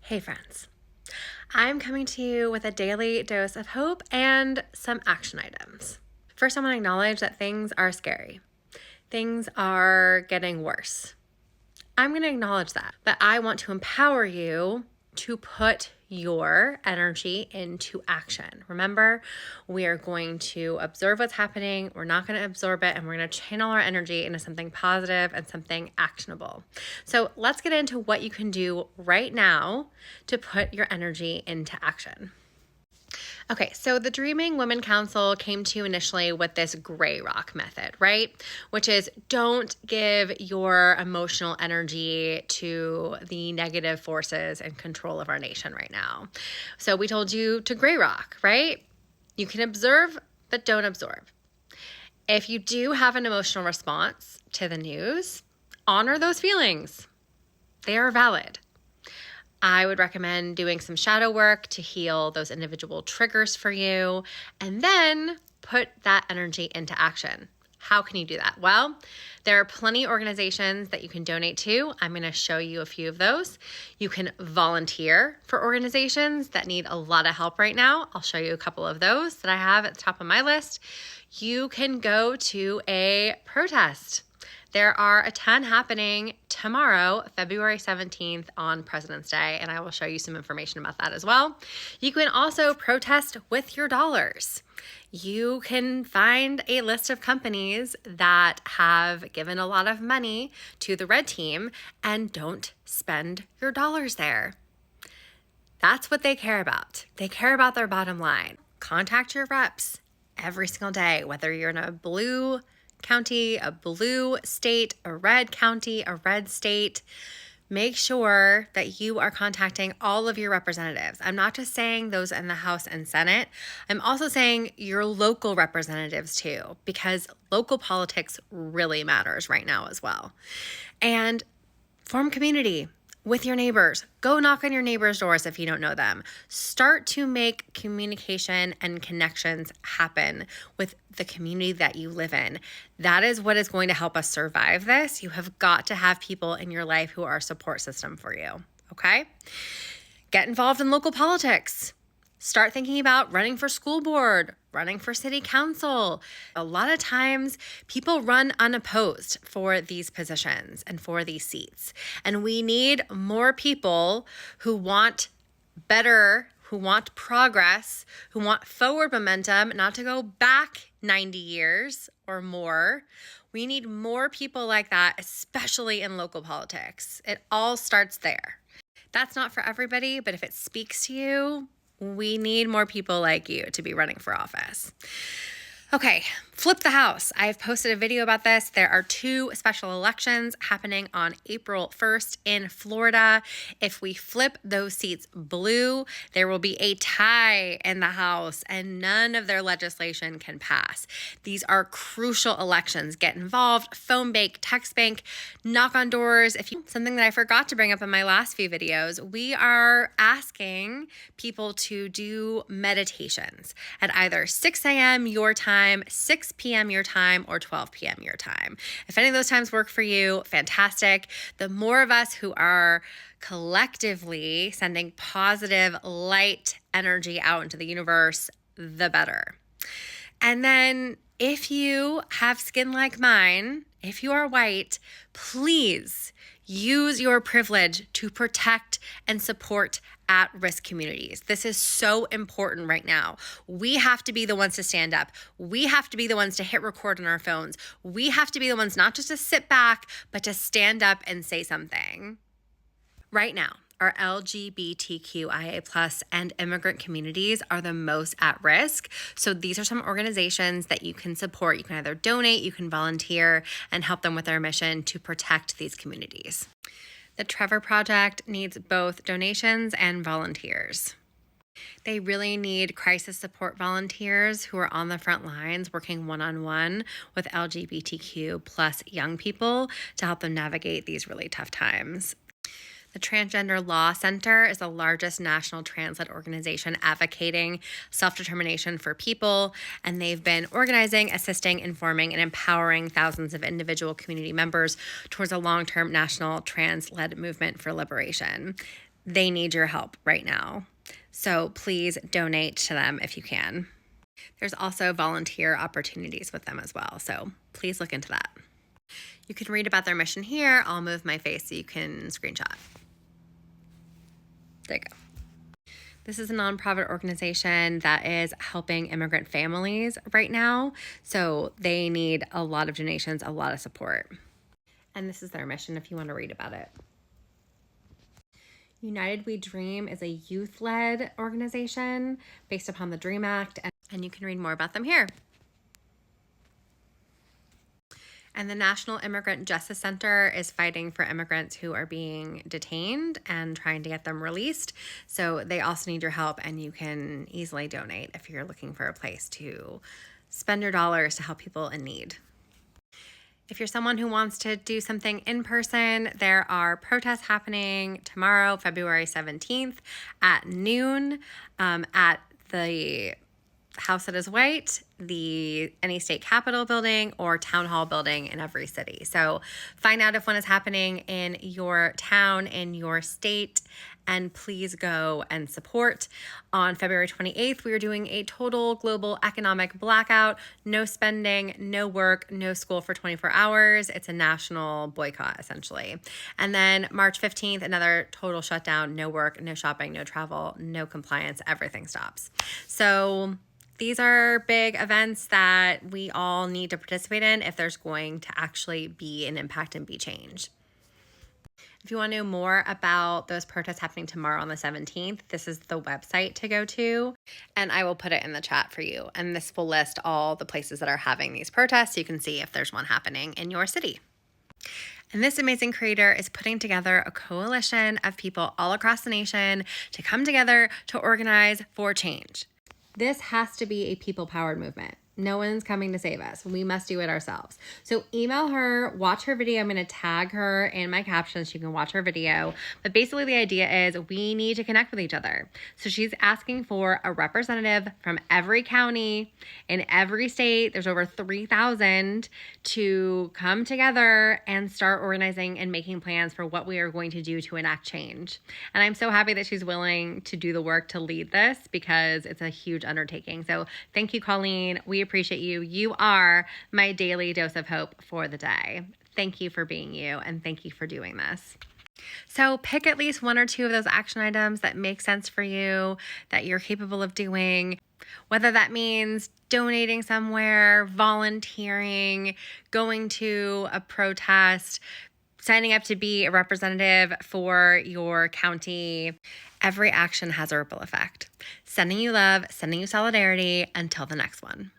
Hey friends, I'm coming to you with a daily dose of hope and some action items. First, I want to acknowledge that things are scary. Things are getting worse. I'm going to acknowledge that, but I want to empower you to put your energy into action. Remember, we are going to observe what's happening. We're not going to absorb it, and we're going to channel our energy into something positive and something actionable. So let's get into what you can do right now to put your energy into action. Okay, so the Dreaming Women Council came to you initially with this gray rock method, right? Which is don't give your emotional energy to the negative forces and control of our nation right now. So we told you to gray rock, right? You can observe, but don't absorb. If you do have an emotional response to the news, honor those feelings. They are valid. I would recommend doing some shadow work to heal those individual triggers for you, and then put that energy into action. How can you do that? Well, there are plenty of organizations that you can donate to. I'm going to show you a few of those. You can volunteer for organizations that need a lot of help right now. I'll show you a couple of those that I have at the top of my list. You can go to a protest. There are a ton happening tomorrow, February 17th on President's Day, and I will show you some information about that as well. You can also protest with your dollars. You can find a list of companies that have given a lot of money to the red team and don't spend your dollars there. That's what they care about. They care about their bottom line. Contact your reps every single day, whether you're in a blue county, a blue state, a red county, a red state. Make sure that you are contacting all of your representatives. I'm not just saying those in the House and Senate. I'm also saying your local representatives too, because local politics really matters right now as well. And form community with your neighbors. Go knock on your neighbors' doors if you don't know them. Start to make communication and connections happen with the community that you live in. That is what is going to help us survive this. You have got to have people in your life who are a support system for you, okay? Get involved in local politics. Start thinking about running for school board, running for city council. A lot of times people run unopposed for these positions and for these seats. And we need more people who want better, who want progress, who want forward momentum, not to go back 90 years or more. We need more people like that, especially in local politics. It all starts there. That's not for everybody, but if it speaks to you, we need more people like you to be running for office. Okay, flip the House. I've posted a video about this. There are 2 special elections happening on April 1st in Florida. If we flip those seats blue, there will be a tie in the House and none of their legislation can pass. These are crucial elections. Get involved, phone bank, text bank, knock on doors. Something that I forgot to bring up in my last few videos, we are asking people to do meditations at either 6 a.m. your time, 6 p.m. your time, or 12 p.m. your time. If any of those times work for you, fantastic. The more of us who are collectively sending positive light energy out into the universe, the better. And then if you have skin like mine, if you are white, please use your privilege to protect and support at-risk communities. This is so important right now. We have to be the ones to stand up. We have to be the ones to hit record on our phones. We have to be the ones not just to sit back, but to stand up and say something. Right now, our LGBTQIA plus and immigrant communities are the most at risk. So these are some organizations that you can support. You can either donate, you can volunteer, and help them with their mission to protect these communities. The Trevor Project needs both donations and volunteers. They really need crisis support volunteers who are on the front lines working one-on-one with LGBTQ plus young people to help them navigate these really tough times. The Transgender Law Center is the largest national trans-led organization advocating self-determination for people, and they've been organizing, assisting, informing, and empowering thousands of individual community members towards a long-term national trans-led movement for liberation. They need your help right now. So please donate to them if you can. There's also volunteer opportunities with them as well. So please look into that. You can read about their mission here. I'll move my face so you can screenshot. There you go. This is a nonprofit organization that is helping immigrant families right now. So they need a lot of donations, a lot of support. And this is their mission if you want to read about it. United We Dream is a youth-led organization based upon the DREAM Act, and you can read more about them here. And the National Immigrant Justice Center is fighting for immigrants who are being detained and trying to get them released. So they also need your help, and you can easily donate if you're looking for a place to spend your dollars to help people in need. If you're someone who wants to do something in person, there are protests happening tomorrow, February 17th at noon at the House That Is White, any state capitol building, or town hall building in every city. So find out if one is happening in your town, in your state, and please go and support. On February 28th, we are doing a total global economic blackout. No spending, no work, no school for 24 hours. It's a national boycott, essentially. And then March 15th, another total shutdown. No work, no shopping, no travel, no compliance. Everything stops. So these are big events that we all need to participate in if there's going to actually be an impact and be change. If you want to know more about those protests happening tomorrow on the 17th, this is the website to go to, and I will put it in the chat for you. And this will list all the places that are having these protests so you can see if there's one happening in your city. And this amazing creator is putting together a coalition of people all across the nation to come together to organize for change. This has to be a people-powered movement. No one's coming to save us. We must do it ourselves. So email her, watch her video. I'm going to tag her in my captions. You can watch her video. But basically the idea is we need to connect with each other. So she's asking for a representative from every county in every state. There's over 3,000 to come together and start organizing and making plans for what we are going to do to enact change. And I'm so happy that she's willing to do the work to lead this because it's a huge undertaking. So thank you, Colleen. We appreciate you. You are my daily dose of hope for the day. Thank you for being you, and thank you for doing this. So pick at least one or two of those action items that make sense for you, that you're capable of doing, whether that means donating somewhere, volunteering, going to a protest, signing up to be a representative for your county. Every action has a ripple effect. Sending you love, sending you solidarity. Until the next one.